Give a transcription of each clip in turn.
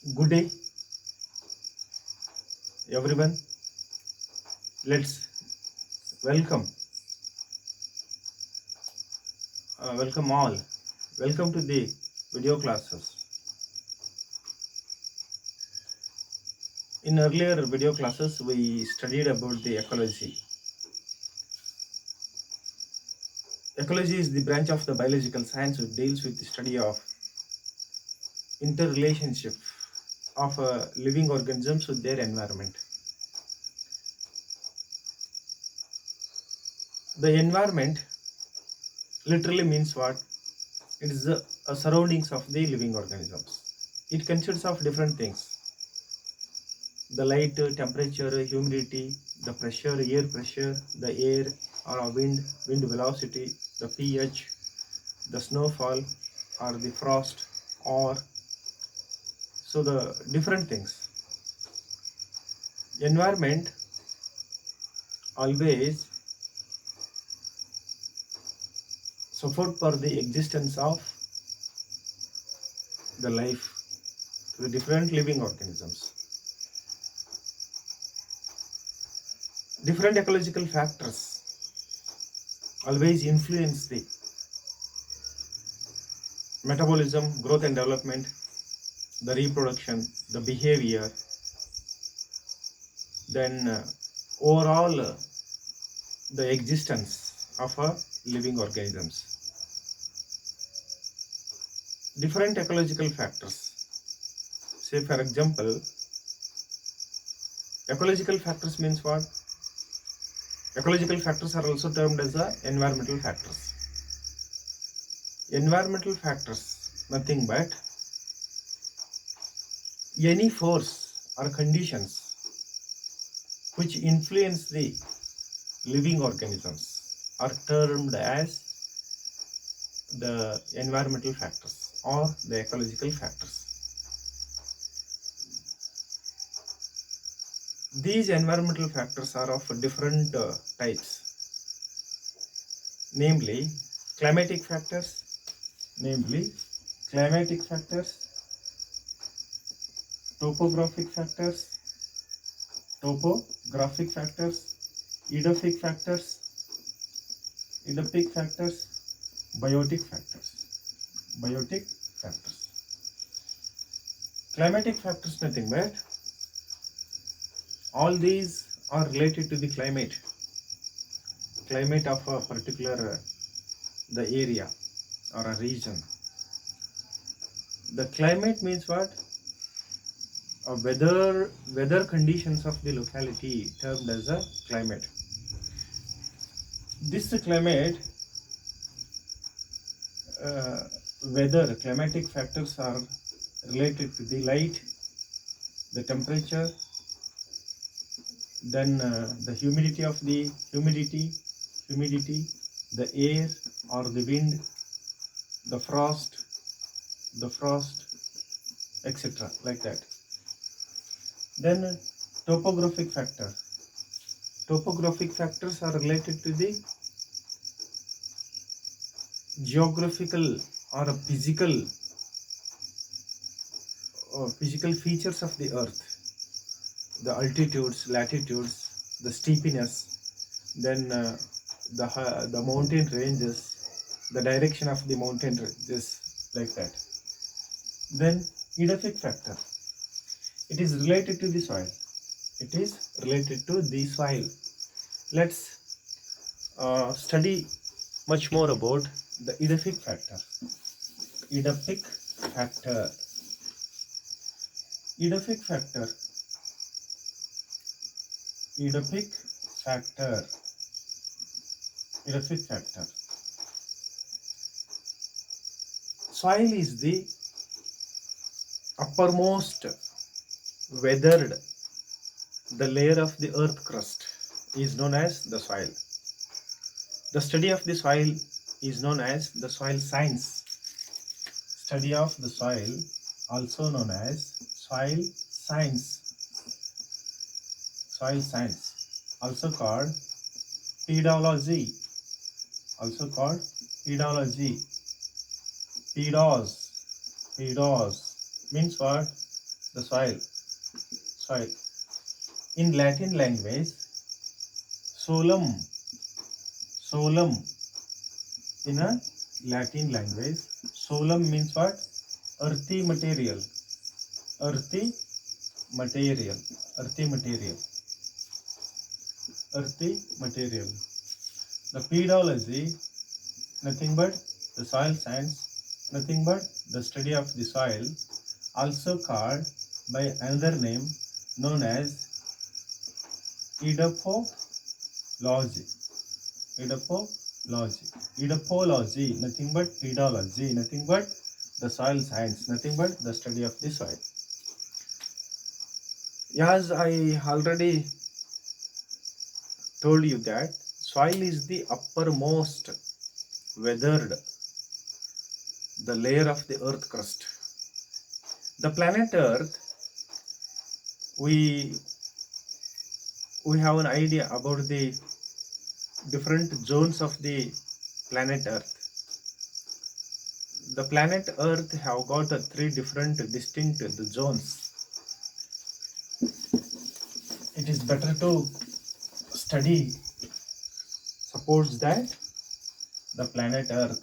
Good day, everyone. Let's welcome all. Welcome to the video classes. In earlier video classes, we studied about the ecology. Ecology is the branch of the biological science which deals with the study of interrelationship of living organisms with their environment. The environment literally means what? It is the surroundings of the living organisms. It consists of different things: the light, temperature, humidity, the pressure, air pressure, the air or wind velocity, the pH, the snowfall or the frost, or so the different things. Environment always support for the existence of the life to the different living organisms. Different ecological factors always influence the metabolism, growth and development, the reproduction, the behavior, then overall the existence of a living organisms. Different ecological factors. Say for example, ecological factors means what? Ecological factors are also termed as the environmental factors. Environmental factors, nothing but any force or conditions which influence the living organisms are termed as the environmental factors or the ecological factors. These environmental factors are of different types, namely climatic factors, topographic factors, edaphic factors, biotic factors. Climatic factors, nothing but all these are related to the climate of a particular the area or a region. The climate means what? Weather conditions of the locality termed as a climate. This climate climatic factors are related to the light, the temperature, then the humidity, the air or the wind, the frost, etc. like that. Then topographic factors are related to the geographical or physical features of the earth, the altitudes, latitudes, the steepness, then the mountain ranges, the direction of the mountain ranges, like that. Then edaphic factor, it is related to the soil. Let's study much more about the edaphic factor. Edaphic factor. Soil is the uppermost weathered the layer of the earth crust is known as the soil. The study of the soil is known as the soil science. Study of the soil, also known as soil science. Also called pedology. Pedos means what? the soil. In Latin language, solum. In a Latin language, solum means what? Earthy material. Earthy material. Earthy material. Earthy material. The pedology, nothing but the soil science, nothing but the study of the soil, also called by another name known as edapology. Edapology, nothing but pedology, nothing but the soil science, nothing but the study of the soil. As I already told you that soil is the uppermost weathered, the layer of the earth crust. The planet Earth, we have an idea about the different zones of the planet Earth. The planet Earth have got three different distinct zones. It is better to study, suppose that the planet Earth,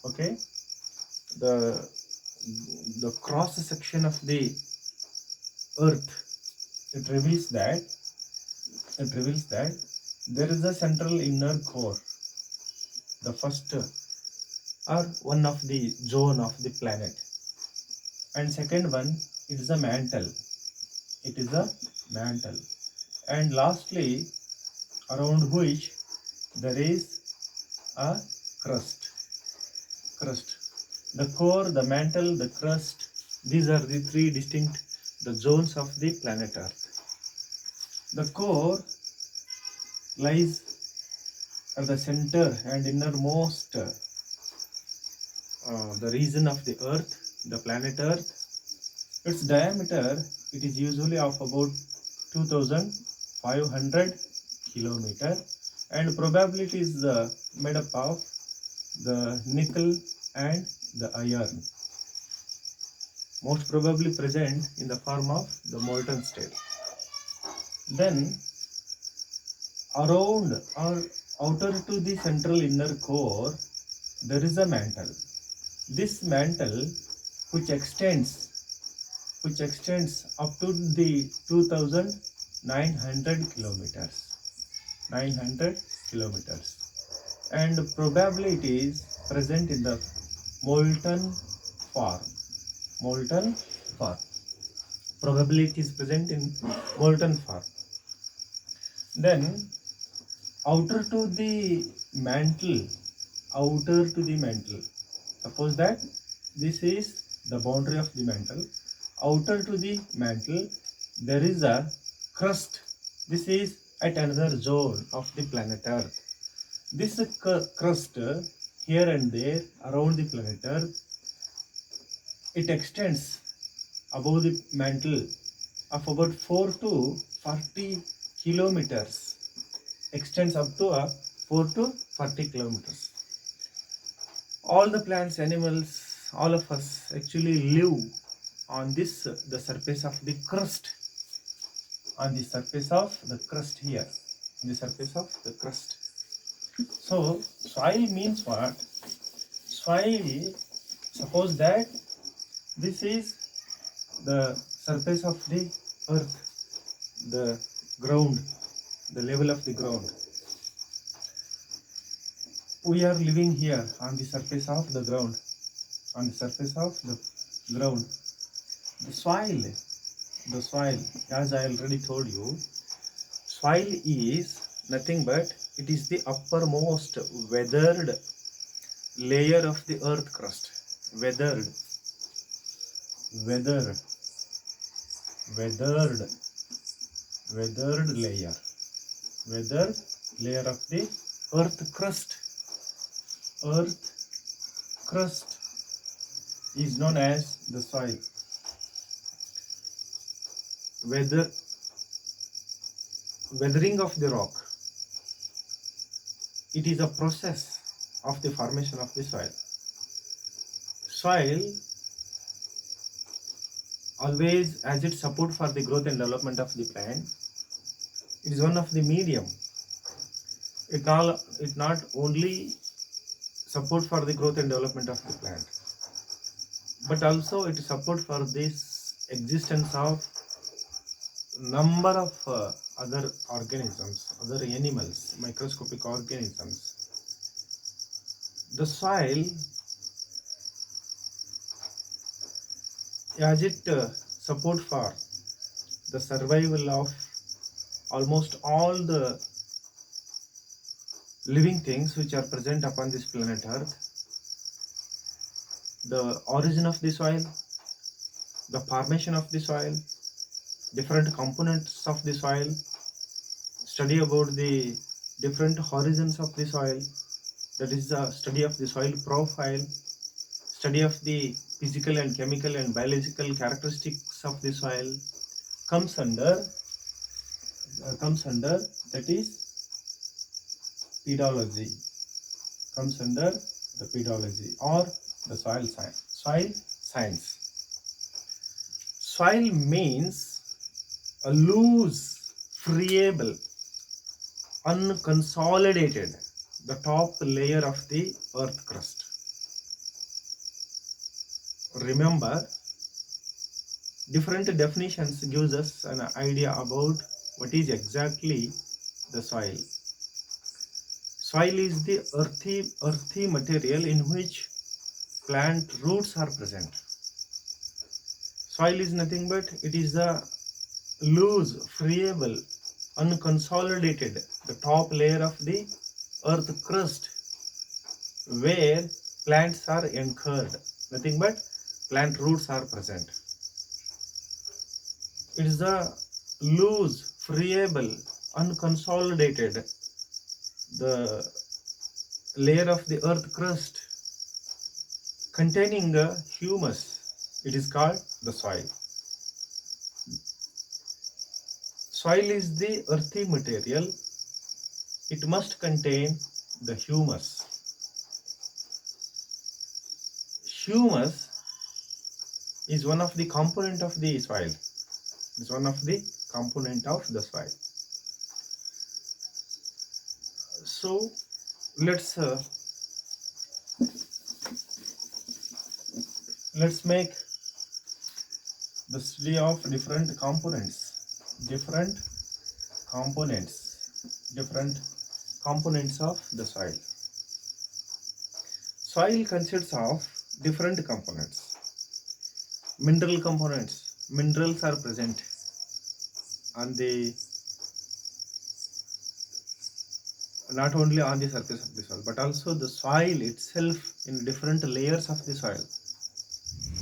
okay, the cross section of the Earth, it reveals that there is a central inner core, the first or one of the zone of the planet, and second one, it is a mantle. It is a mantle, and lastly, around which there is a crust. The core, the mantle, the crust, these are the three distinct the zones of the planet Earth. The core lies at the center and innermost the region of the Earth, the planet Earth. Its diameter, it is usually of about 2,500 kilometer, and probably it is made up of the nickel and the iron, most probably present in the form of the molten state. Then around or outer to the central inner core, there is a mantle. This mantle, which extends up to the 2,900 kilometers. 900 kilometers, and probably it is present in the molten form. Probably it is present in molten form. Then outer to the mantle, suppose that this is the boundary of the mantle. Outer to the mantle, there is a crust. This is at another zone of the planet Earth. This crust here and there around the planet Earth, it extends above the mantle of about 4 to 40 kilometers. Extends up to 4 to 40 kilometers. All the plants, animals, all of us actually live on this, the surface of the crust. On the surface of the crust here. On the surface of the crust. So, soil means what? Soil, suppose that this is the surface of the earth, the ground, the level of the ground. We are living here on the surface of the ground. On the surface of the ground. The soil, as I already told you, soil is nothing but it is the uppermost weathered layer of the earth crust. Weathered layer. Weathered layer of the earth crust. Earth crust is known as the soil. Weathering of the rock, it is a process of the formation of the soil. Soil always as its support for the growth and development of the plant. It is one of the medium. It not only support for the growth and development of the plant, but also it support for this existence of number of other organisms, other animals, microscopic organisms. The soil, as it support for the survival of almost all the living things which are present upon this planet Earth, the origin of the soil, the formation of the soil, different components of the soil, study about the different horizons of the soil, that is the study of the soil profile, study of the physical and chemical and biological characteristics of the soil comes under that is pedology, comes under the pedology or the soil science. Soil means a loose, friable, unconsolidated, the top layer of the earth crust. Remember, different definitions gives us an idea about what is exactly the soil. Soil is the earthy material in which plant roots are present. Soil is nothing but it is the loose, friable, unconsolidated, the top layer of the earth crust where plants are anchored. Nothing but plant roots are present. It is the loose, friable, unconsolidated, the layer of the earth crust containing a humus. It is called the soil. Soil is the earthy material. It must contain the humus. Humus is one of the component of the soil. It's one of the component of the soil. So let's make the study of different components of the soil. Soil consists of different components. Mineral components. Minerals are present on the not only on the surface of the soil, but also the soil itself in different layers of the soil.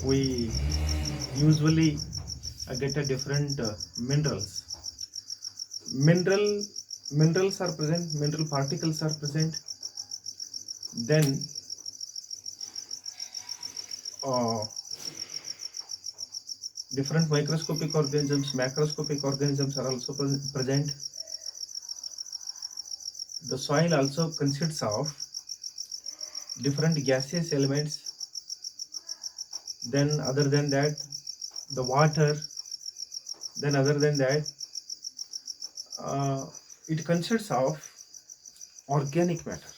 We usually get a different minerals. Minerals are present, mineral particles are present. Then different microscopic organisms, macroscopic organisms are also present. The soil also consists of different gaseous elements. Then other than that, the water. Then other than that, it consists of organic matter.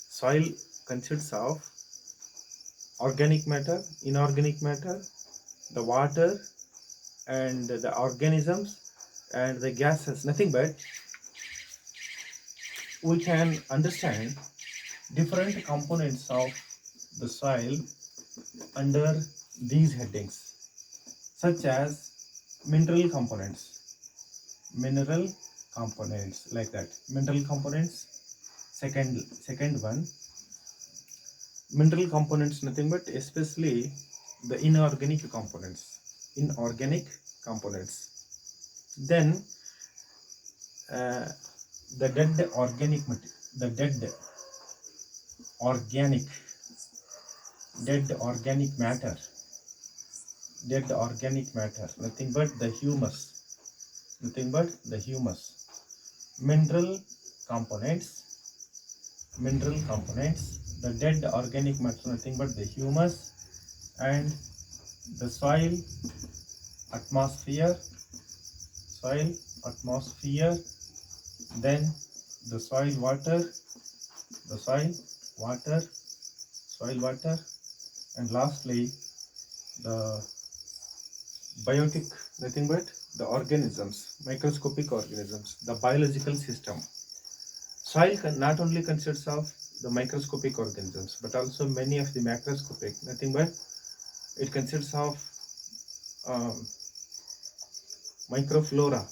Soil consists of organic matter, inorganic matter, the water, and the organisms and the gases. Nothing but we can understand different components of the soil under these headings, such as mineral components, like that. Mineral components, second one. Mineral components, nothing but especially the inorganic components. Then the dead organic matter, nothing but the humus. Mineral components, the dead organic matter, nothing but the humus, and the atmosphere, soil, atmosphere, then the the soil, water, soil, water, and lastly the biotic, nothing but the organisms, microscopic organisms, the biological system. Soil not only consists of the microscopic organisms, but also many of the macroscopic, nothing but it consists of um, microflora,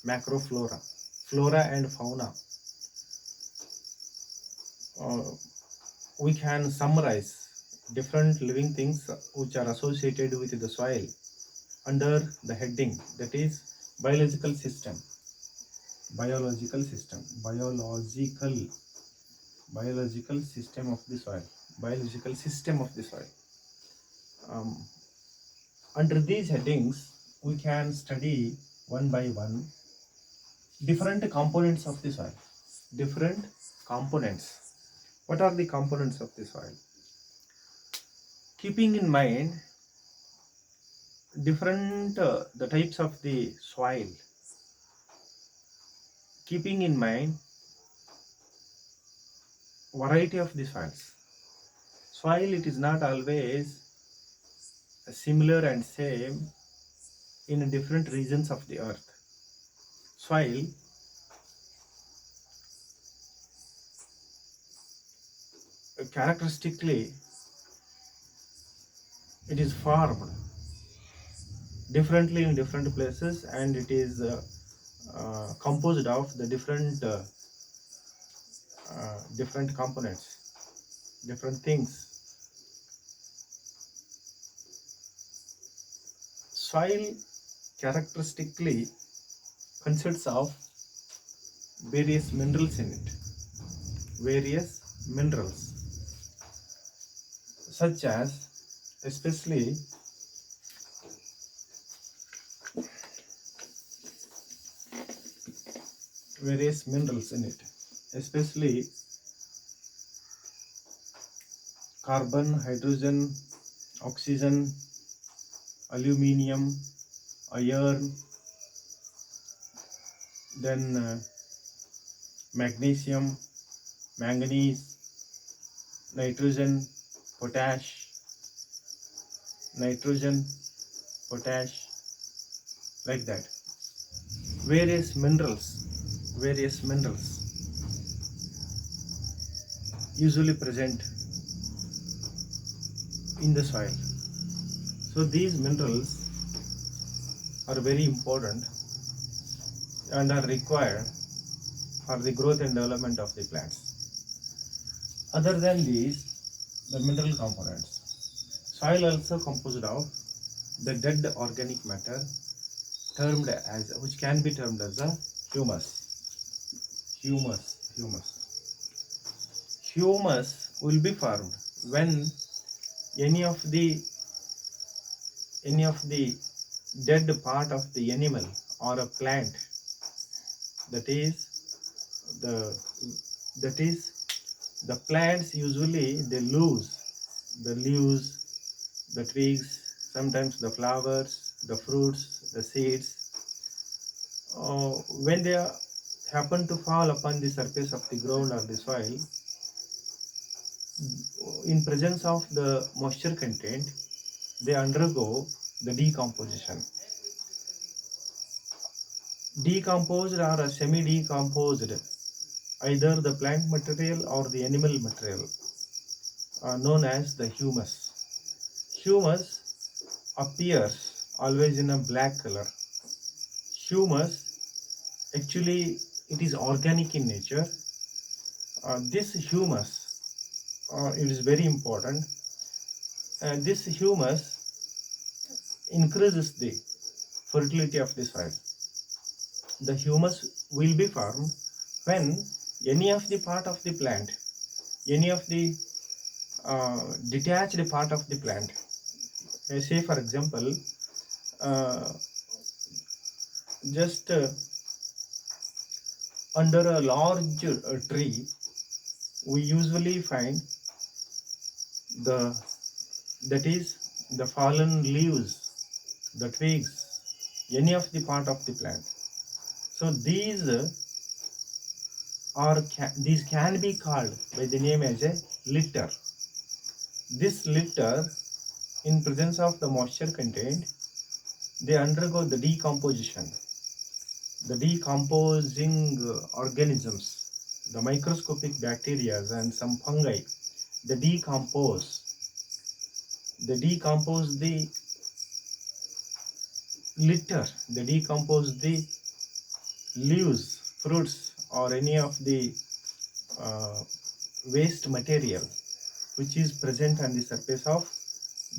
macroflora, flora and fauna. Uh, we can summarize different living things which are associated with the soil under the heading that is biological system. Biological system, biological system of the soil, biological system of the soil. Um, Under these headings, we can study one by one different components of the soil. Different components. What are the components of the soil? Keeping in mind different the types of the soil. Keeping in mind variety of the soils. Soil, it is not always similar and same in different regions of the earth. Soil characteristically it is formed differently in different places, and it is composed of the different components, different things. Soil characteristically consists of various minerals in it, various minerals such as especially various minerals in it, especially carbon, hydrogen, oxygen, aluminium, iron, then magnesium, manganese, nitrogen, potash, nitrogen, potash, like that. Various minerals usually present in the soil. So these minerals are very important and are required for the growth and development of the plants. Other than these, the mineral components, soil also composed of the dead organic matter termed as, which can be termed as a humus. Humus will be formed when any of the dead part of the animal or a plant, that is the plants usually they lose the leaves, the twigs, sometimes the flowers, the fruits, the seeds. When they happen to fall upon the surface of the ground or the soil, in presence of the moisture content, they undergo the decomposition. Decomposed or semi-decomposed, either the plant material or the animal material, known as the humus. Humus appears always in a black color. Humus, actually, it is organic in nature. This humus, it is very important. This humus increases the fertility of the soil. The humus will be formed when any of the part of the plant, any of the detached part of the plant, say for example, just under a large tree, we usually find the that is the fallen leaves, the twigs, any of the part of the plant. So these can be called by the name as a litter. This litter, in presence of the moisture contained, they undergo the decomposition. The decomposing organisms, the microscopic bacteria and some fungi, they decompose. They decompose the litter, they decompose the leaves, fruits, or any of the uh, waste material which is present on the surface of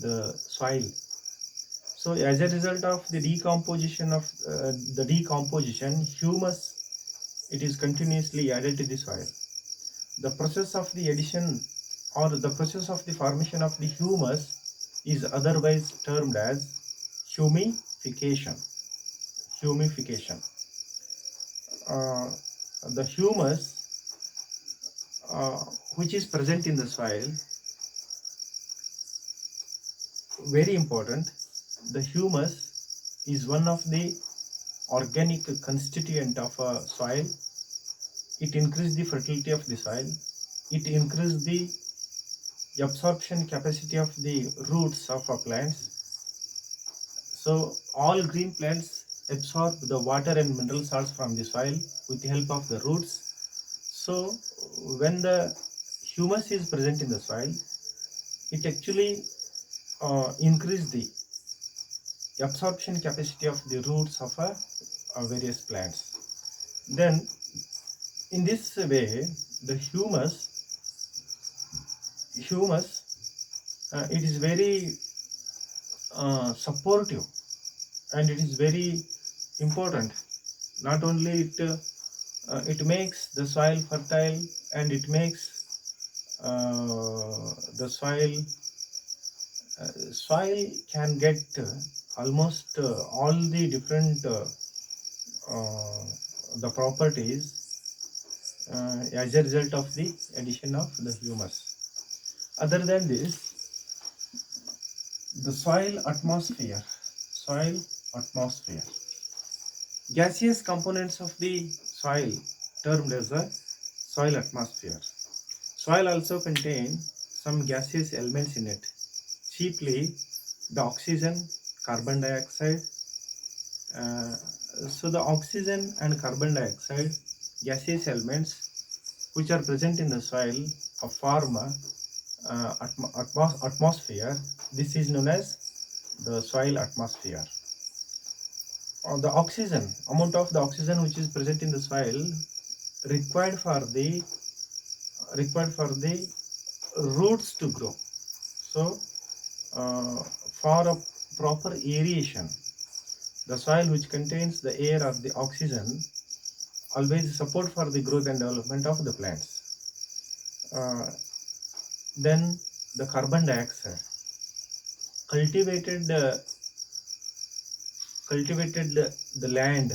the soil. So as a result of the decomposition, humus, it is continuously added to the soil. The process of the addition or the process of the formation of the humus is otherwise termed as humification. Humification. The humus uh, which is present in the soil, very important. The humus is one of the organic constituent of a soil. It increases the fertility of the soil. It increases the absorption capacity of the roots of our plants. So all green plants absorb the water and mineral salts from the soil with the help of the roots. So when the humus is present in the soil, it actually increases the absorption capacity of the roots of various plants. Then in this way, the humus it is very supportive, and it is very important. Not only it makes the soil fertile, and it makes the soil can get almost all the different the properties as a result of the addition of the humus. Other than this, the soil atmosphere, gaseous components of the soil termed as a soil atmosphere. Soil also contains some gaseous elements in it, chiefly the oxygen, carbon dioxide. Uh, so the oxygen and carbon dioxide gaseous elements which are present in the soil form atmosphere. This is known as the soil atmosphere. The oxygen, amount of the oxygen which is present in the soil required for the roots to grow. So for a proper aeration, the soil which contains the air or the oxygen always support for the growth and development of the plants. Then the carbon dioxide, cultivated the land,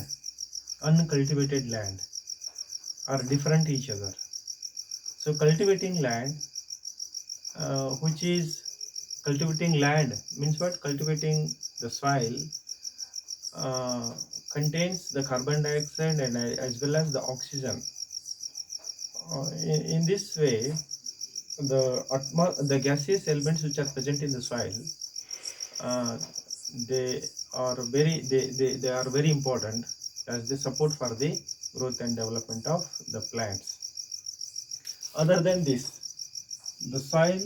uncultivated land are different each other. So cultivating land, which is cultivating land means what? Cultivating the soil contains the carbon dioxide and as well as the oxygen. In this way, the gaseous elements which are present in the soil, uh, they they are very important as they support for the growth and development of the plants. Other than this, the soil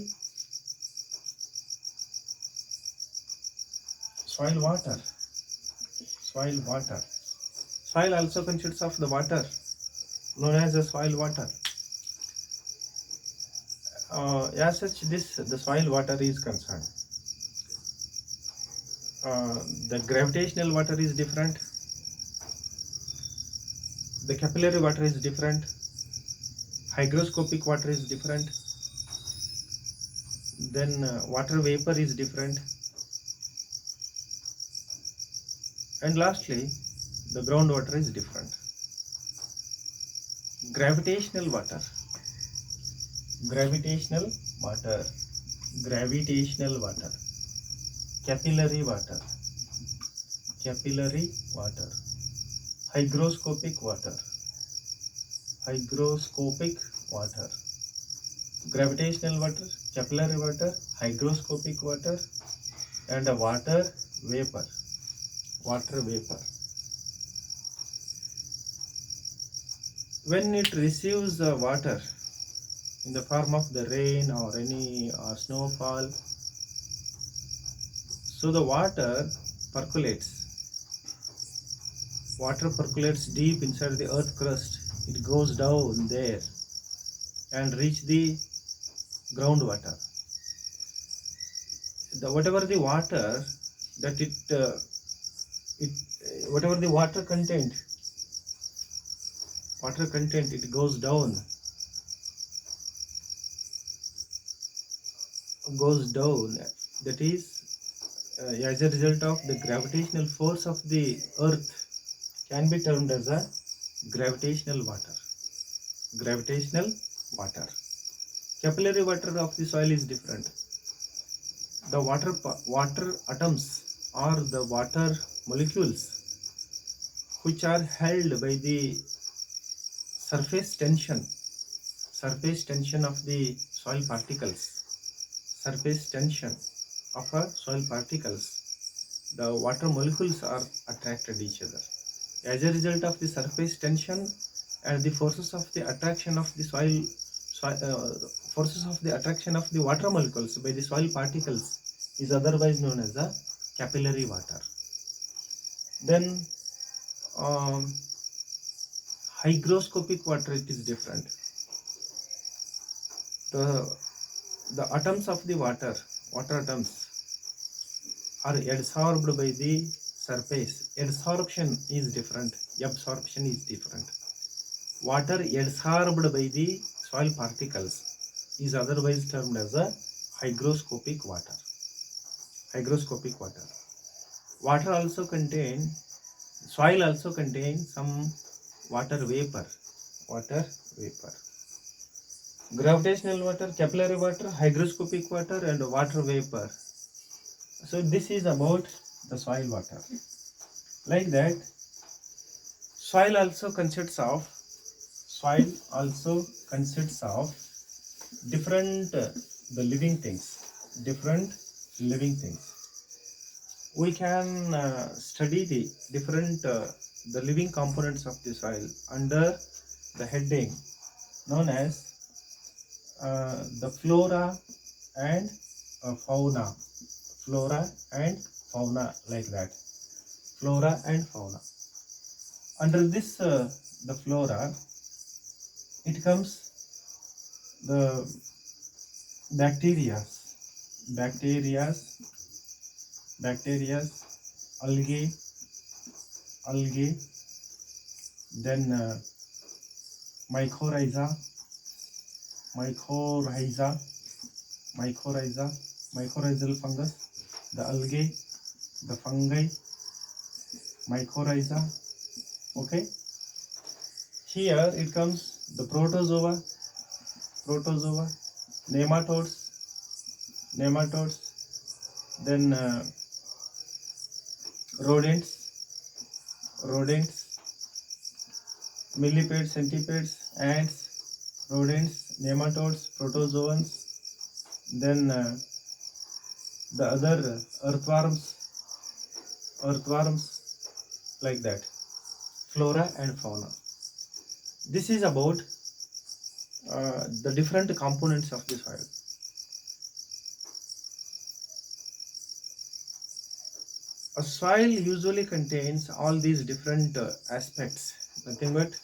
water. Soil also consists of the water known as the soil water. As such, the soil water is concerned. The gravitational water is different. The capillary water is different. Hygroscopic water is different. Then water vapor is different. And lastly, the groundwater is different. Gravitational water. Gravitational water. capillary water, capillary water, hygroscopic water, hygroscopic water, gravitational water, capillary water, hygroscopic water, and a water vapor. Water vapor. When it receives the water in the form of the rain or any snowfall, so the water percolates. Water percolates deep inside the earth crust. It goes down there and reach the groundwater. Whatever the water that whatever the water content, it goes down, that is as a result of the gravitational force of the earth, can be termed as a gravitational water. Gravitational water. Capillary water of the soil is different. The water atoms or the water molecules which are held by the surface tension of the soil particles, the water molecules are attracted each other. As a result of the surface tension and the forces of the attraction of the water molecules by the soil particles is otherwise known as the capillary water. Then hygroscopic water, it is different. The atoms of the water atoms are adsorbed by the surface. Adsorption is different. Absorption is different. Water adsorbed by the soil particles is otherwise termed as a hygroscopic water. Hygroscopic water. Soil also contains some water vapor. Gravitational water, capillary water, hygroscopic water, and water vapor. So this is about the soil water. Like that, soil also consists of different the living things. We can study the different the living components of the soil under the heading known as the flora and fauna. Like that. Flora and fauna. Under this the flora, it comes the bacteria, algae, then mycorrhiza, mycorrhizal fungus, the algae, the fungi, mycorrhiza. Okay. Here it comes the protozoa, nematodes, then rodents, millipedes, centipedes, ants, rodents, nematodes, protozoans, then the other earthworms, like that. Flora and fauna. This is about the different components of the soil. A soil usually contains all these different aspects, nothing but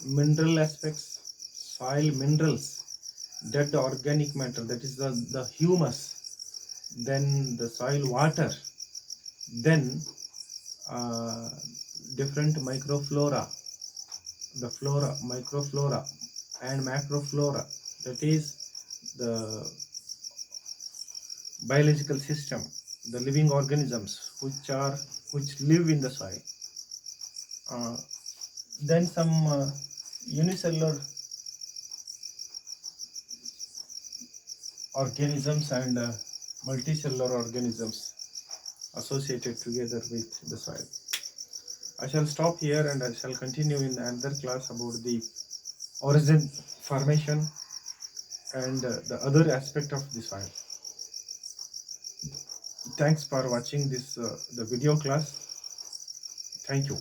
mineral aspects, soil minerals, dead organic matter, that is the humus, then the soil water, then different microflora, the flora, microflora and macroflora, that is the biological system, the living organisms which live in the soil. Then some unicellular organisms and multicellular organisms. associated together with the soil. I shall stop here and I shall continue in another class about the origin, formation, and the other aspect of the soil. Thanks for watching this the video class. Thank you.